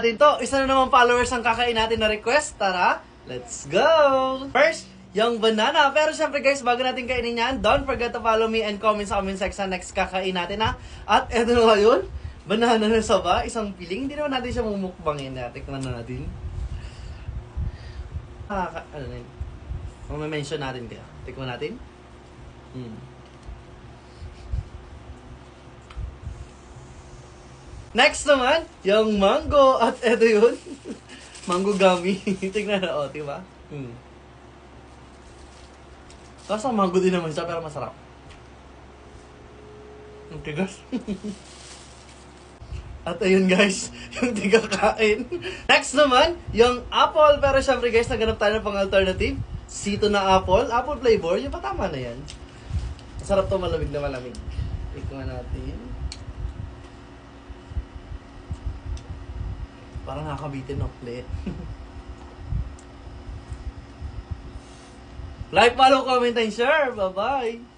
natin to. Isa na naman followers ang kakain natin na request. Tara, let's go! First, yung banana. Pero syempre guys, bago natin kainin yan, don't forget to follow me and comment sa comment section next kakain natin ha. At eto na ngayon, banana na saba, isang piling. Hindi naman natin siya mumukbangin. Tikman na natin. Ano na yun? Mention natin kaya. Tikman natin. Next naman, yung mango. At eto yun. Mango gummy. Tignan na, diba? Kaso mango din naman siya, pero masarap. Ang tigas. At ayun guys, yung tigakain. Next naman, yung apple. Pero syempre guys, naganap tayo ng pang alternative. Sito na apple. Apple flavor. Yung patama na yan. Masarap to, malamig na malamig. Tikman natin. Parang nakakabitin ng plate. Like, follow, comment, and share. Bye-bye!